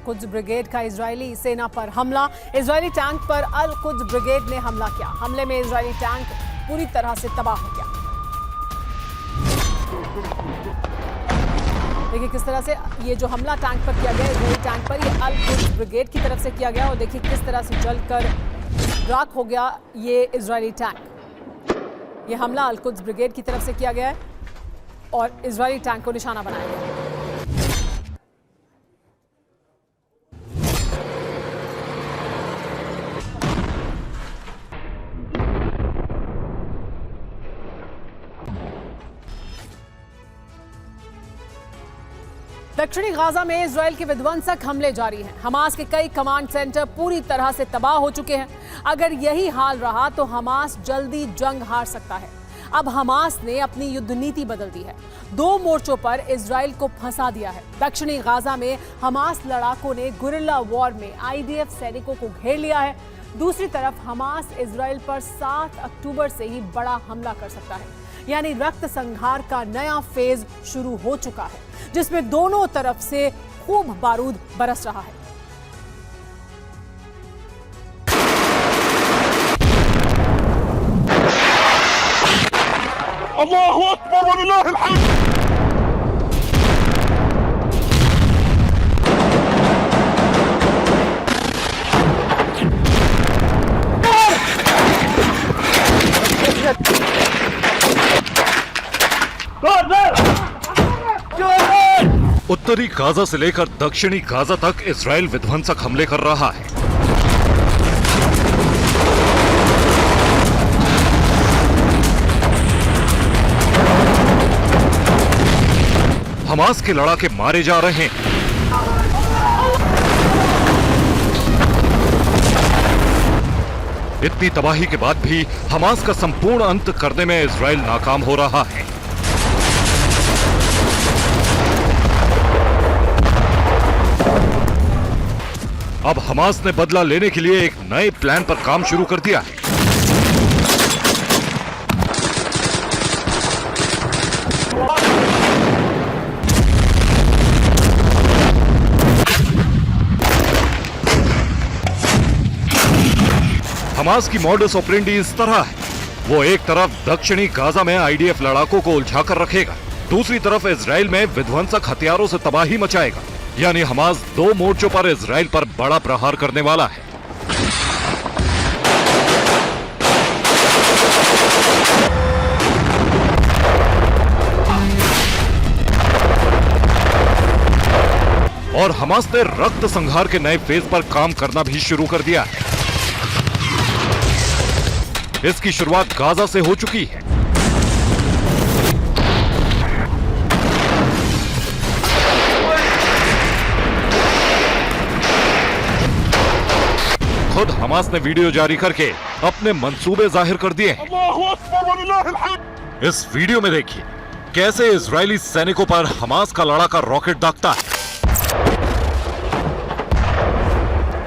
Al-Quds brigade का Israeli सेना पर हमला। इजरायली टैंक पर अल-कुद्स ब्रिगेड ने हमला किया। हमले में इजरायली टैंक पूरी तरह से तबाह हो गया। देखिए किस तरह से ये जो हमला टैंक पर किया गया, इजरायली टैंक पर, ये अल-कुद्स ब्रिगेड की तरफ से किया गया और देखिए किस तरह से जलकर राख हो गया ये इजरायली टैंक। ये हमला अल-कुद्स ब्रिगेड की तरफ से किया गया है और इजरायली टैंक को निशाना बनाया गया। दक्षिणी गाजा में इजरायल के विध्वंसक हमले जारी हैं। हमास के कई कमांड सेंटर पूरी तरह से तबाह हो चुके हैं। अगर यही हाल रहा तो हमास जल्दी जंग हार सकता है। अब हमास ने अपनी युद्ध नीति बदल दी है। 2 मोर्चों पर इजरायल को फंसा दिया है। दक्षिणी गाजा में हमास लड़ाकों ने गुरिल्ला वॉर में आईडीएफ सैनिकों को घेर लिया है। दूसरी तरफ हमास इजरायल पर 7 अक्टूबर से ही बड़ा हमला कर सकता है, यानी रक्त संहार का नया फेज शुरू हो चुका है, जिसमें दोनों तरफ से खूब बारूद बरस रहा है। अल्लाहु अकबर वलिल्लाहिल हम्द। उत्तरी गाजा से लेकर दक्षिणी गाजा तक इजरायल विध्वंसक हमले कर रहा है। हमास के लड़ाके मारे जा रहे हैं। इतनी तबाही के बाद भी हमास का संपूर्ण अंत करने में इजरायल नाकाम हो रहा है। अब हमास ने बदला लेने के लिए एक नए प्लान पर काम शुरू कर दिया है। हमास की मॉडस ऑपरेंडी इस तरह है। वो एक तरफ दक्षिणी गाजा में आईडीएफ लड़ाकों को उलझाकर रखेगा, दूसरी तरफ इजरायल में विध्वंसक हथियारों से तबाही मचाएगा। यानी हमास 2 मोर्चों पर इजरायल पर बड़ा प्रहार करने वाला है। और हमास ने रक्त संहार के नए फेज पर काम करना भी शुरू कर दिया है। इसकी शुरुआत गाजा से हो चुकी है। खुद हमास ने वीडियो जारी करके अपने मंसूबे जाहिर कर दिए हैं। अल्लाहु अकबर वलिल्लाहिल हम्द। इस वीडियो में देखिए कैसे इजरायली सैनिकों पर हमास का लड़ाका रॉकेट दागता है।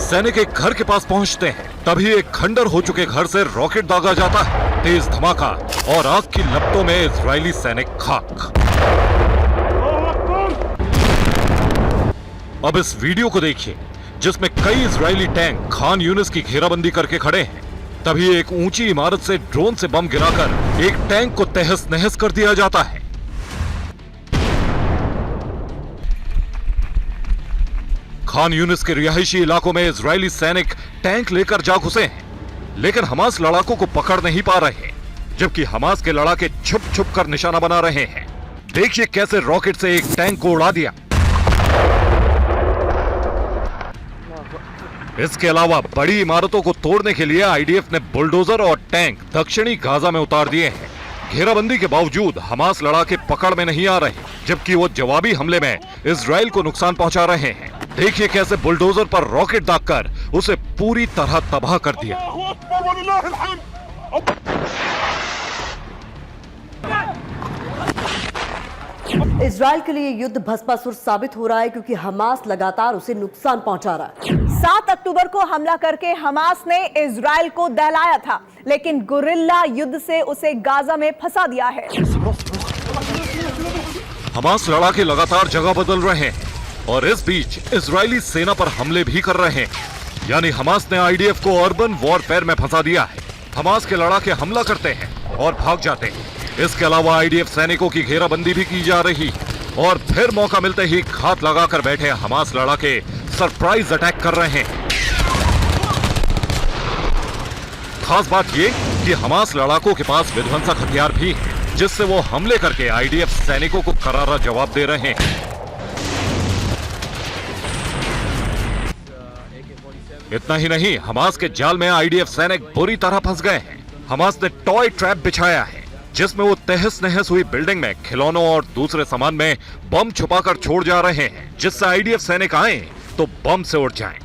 सैनिक एक घर के पास पहुंचते हैं, तभी एक खंडर हो चुके घर से रॉकेट दागा जाता है। तेज धमाका और आग की लपटों में इजरायली सैनिक खाक। अब इस वीडियो को देखिए जिसमें कई इजरायली टैंक खान यूनिस की घेराबंदी करके खड़े हैं। तभी एक ऊंची इमारत से ड्रोन से बम गिराकर एक टैंक को तहस नहस कर दिया जाता है। खान यूनिस के रिहायशी इलाकों में इजरायली सैनिक टैंक लेकर जा घुसे हैं, लेकिन हमास लड़ाकों को पकड़ नहीं पा रहे, जबकि हमास के लड़ाके छुप छुप कर निशाना बना रहे हैं। देखिए कैसे रॉकेट से एक टैंक को उड़ा दिया। इसके अलावा बड़ी इमारतों को तोड़ने के लिए आईडीएफ ने बुलडोजर और टैंक दक्षिणी गाजा में उतार दिए हैं। घेराबंदी के बावजूद हमास लड़ाके पकड़ में नहीं आ रहे, जबकि वो जवाबी हमले में इजरायल को नुकसान पहुंचा रहे हैं। देखिए कैसे बुलडोजर पर रॉकेट दागकर उसे पूरी तरह तबाह कर दिया। अल्लाहु अकबर वलिल्लाहिल हम्द। इजरायल के लिए युद्ध भस्मासुर साबित हो रहा है क्योंकि हमास लगातार उसे नुकसान पहुंचा रहा है। 7 अक्टूबर को हमला करके हमास ने इजरायल को दहलाया था, लेकिन गुरिल्ला युद्ध से उसे गाजा में फंसा दिया है। हमास लड़ाके लगातार जगह बदल रहे हैं। और इस बीच इजरायली सेना पर हमले भी कर रहे हैं। यानी हमास ने आईडीएफ को अर्बन वॉरफेयर में फंसा दिया है। हमास के लड़ाके हमला करते हैं और भाग जाते हैं। इसके अलावा आईडीएफ सैनिकों की घेराबंदी भी की जा रही है और फिर मौका मिलते ही घात लगाकर बैठे हमास लड़ाके सरप्राइज अटैक कर रहे हैं। खास बात ये कि हमास लड़ाकों के पास विध्वंसक हथियार भी हैं, जिससे वो हमले करके आईडीएफ सैनिकों को करारा जवाब दे रहे हैं। इतना ही नहीं, हमास के जाल में आईडीएफ सैनिक बुरी तरह फंस गए हैं। हमास ने टॉय ट्रैप बिछाया है, जिसमें वो तहस नहस हुई बिल्डिंग में खिलौनों और दूसरे सामान में बम छुपाकर छोड़ जा रहे हैं, जिससे आईडीएफ सैनिक आए तो बम से उड़ जाएं।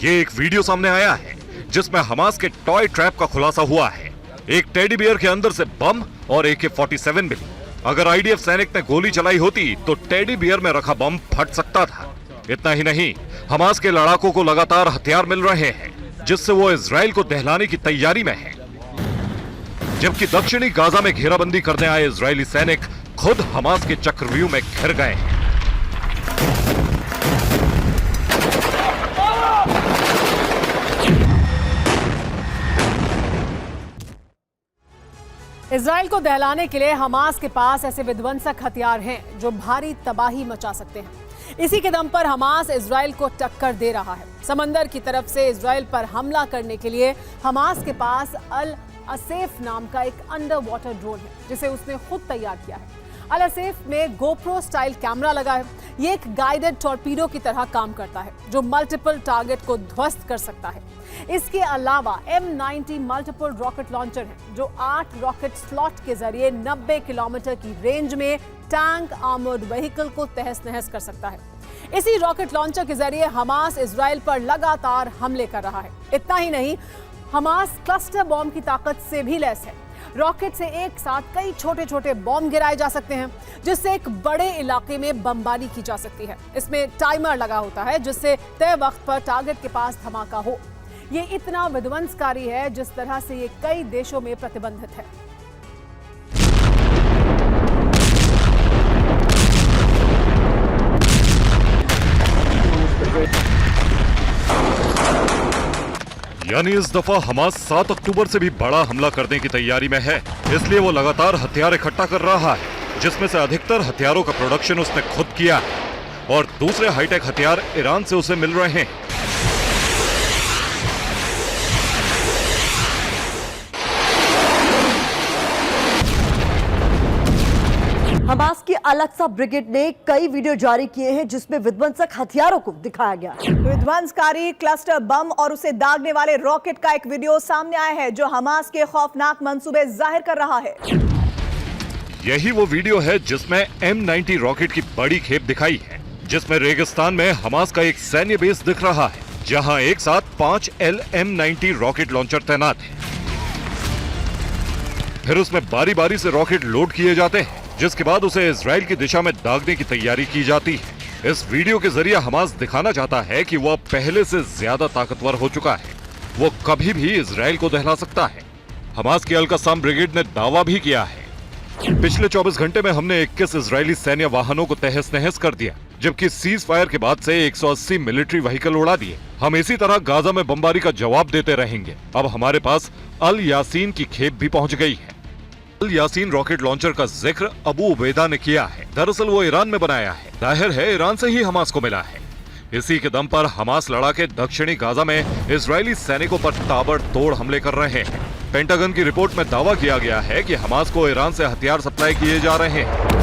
ये एक वीडियो सामने आया है जिसमें हमास के टॉय ट्रैप का खुलासा हुआ है। एक टेडी बियर के अंदर से बम और AK-47 मिली। अगर आईडीएफ सैनिक ने गोली चलाई होती तो टेडी बियर में रखा बम फट सकता था। इतना ही नहीं, हमास के लड़ाकों को लगातार हथियार मिल रहे हैं, जिससे वो इजराइल को दहलाने की तैयारी में है। जबकि दक्षिणी गाजा में घेराबंदी करने आए इजरायली सैनिक खुद हमास के चक्रव्यूह में घिर गए हैं। इजराइल को दहलाने के लिए हमास के पास ऐसे विध्वंसक हथियार हैं जो भारी तबाही मचा सकते हैं। इसी के दम पर हमास इजराइल को टक्कर दे रहा है। समंदर की तरफ से इजराइल पर हमला करने के लिए हमास के पास अल असेफ नाम का एक अंडर वाटर ड्रोन है, जिसे उसने खुद तैयार किया है। अल असेफ में गोप्रो स्टाइल कैमरा लगा है। ये एक गाइडेड टॉर्पीडो की तरह काम करता है, जो मल्टीपल टारगेट को ध्वस्त कर सकता है। इसके अलावा M90 मल्टीपल रॉकेट लॉन्चर है, जो 8 रॉकेट स्लॉट के जरिए 90 किलोमीटर की रेंज में टैंक आर्मर्ड व्हीकल को तहस नहस कर सकता है। इसी रॉकेट लॉन्चर के जरिए हमास इजराइल पर लगातार हमले कर रहा है। इतना ही नहीं, हमास क्लस्टर बॉम्ब की ताकत से भी लैस है। रॉकेट से एक साथ कई छोटे छोटे बॉम्ब गिराए जा सकते हैं, जिससे एक बड़े इलाके में बमबारी की जा सकती है। इसमें टाइमर लगा होता है, जिससे तय वक्त पर टारगेट के पास धमाका हो। ये इतना विध्वंसकारी है जिस तरह से ये कई देशों में प्रतिबंधित है। यानी इस दफा हमास 7 अक्टूबर से भी बड़ा हमला करने की तैयारी में है। इसलिए वो लगातार हथियार इकट्ठा कर रहा है, जिसमें से अधिकतर हथियारों का प्रोडक्शन उसने खुद किया है और दूसरे हाईटेक हथियार ईरान से उसे मिल रहे हैं। हमास की अल-अक्सा ब्रिगेड ने कई वीडियो जारी किए हैं, जिसमें विध्वंसक हथियारों को दिखाया गया है। विध्वंसकारी क्लस्टर बम और उसे दागने वाले रॉकेट का एक वीडियो सामने आया है, जो हमास के खौफनाक मंसूबे जाहिर कर रहा है। यही वो वीडियो है जिसमें M90 रॉकेट की बड़ी खेप दिखाई है, जिसमें रेगिस्तान में हमास का एक सैन्य बेस दिख रहा है, जहां एक साथ 5 M90 रॉकेट लॉन्चर तैनात हैं। फिर उसमें बारी बारी से रॉकेट लोड किए जाते हैं, जिसके बाद उसे इजराइल की दिशा में दागने की तैयारी की जाती है। इस वीडियो के जरिए हमास दिखाना चाहता है कि वह पहले से ज्यादा ताकतवर हो चुका है। वो कभी भी इजराइल को दहला सकता है। हमास की अल-कस्साम ब्रिगेड ने दावा भी किया है, पिछले 24 घंटे में हमने 21 इजरायली सैन्य वाहनों को तहस नहस कर दिया, जबकि सीज फायर के बाद से 180 मिलिट्री व्हीकल उड़ा दिए। हम इसी तरह गाजा में बमबारी का जवाब देते रहेंगे। अब हमारे पास अल यासीन की खेप भी पहुंच गई है। अल यासीन रॉकेट लॉन्चर का जिक्र अबू उबैदा ने किया है। दरअसल वो ईरान में बनाया है। जाहिर है ईरान से ही हमास को मिला है। इसी के दम पर हमास लड़ाके दक्षिणी गाजा में इजरायली सैनिकों पर ताबड़तोड़ हमले कर रहे हैं। पेंटागन की रिपोर्ट में दावा किया गया है कि हमास को ईरान से हथियार सप्लाई किए जा रहे हैं।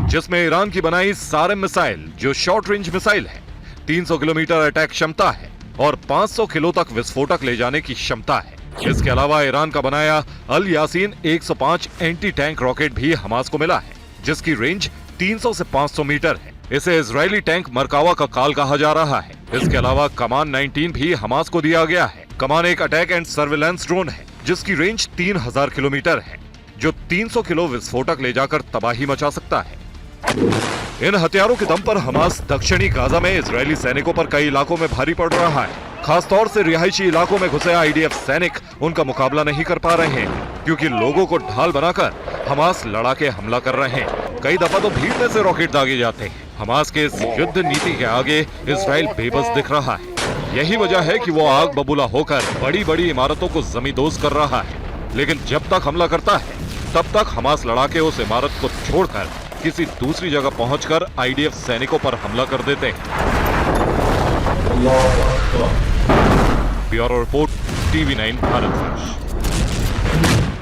जिसमें ईरान की बनाई सारम मिसाइल, जो शॉर्ट रेंज मिसाइल है, 300 किलोमीटर अटैक क्षमता है और 500 किलो तक विस्फोटक ले जाने की क्षमता है। इसके अलावा ईरान का बनाया अल यासीन 105 एंटी टैंक रॉकेट भी हमास को मिला है, जिसकी रेंज 300 से 500 मीटर है। इसे इजरायली टैंक मरकावा का काल कहा जा रहा है। इसके अलावा कमान 19 भी हमास को दिया गया है। कमान एक अटैक एंड सर्विलांस ड्रोन है, जिसकी रेंज 3000 किलोमीटर है, जो 300 किलो विस्फोटक ले जाकर तबाही मचा सकता है। इन हथियारों के दम पर हमास दक्षिणी गाजा में इजरायली सैनिकों पर कई इलाकों में भारी पड़ रहा है। खासतौर से रिहायशी इलाकों में घुसे आईडीएफ सैनिक उनका मुकाबला नहीं कर पा रहे हैं, क्योंकि लोगों को ढाल बनाकर हमास लड़ाके हमला कर रहे हैं। कई दफा तो भीड़ में से रॉकेट दागे जाते हैं। हमास के इस युद्ध नीति के आगे इजराइल बेबस दिख रहा है। यही वजह है कि वो आग बबूला होकर बड़ी बड़ी इमारतों को जमींदोज कर रहा है। लेकिन जब तक हमला करता है तब तक हमास लड़ाके उस इमारत को छोड़कर किसी दूसरी जगह पहुंचकर आईडीएफ सैनिकों पर हमला कर देते हैं। Bureau report, TV9 Bharat first.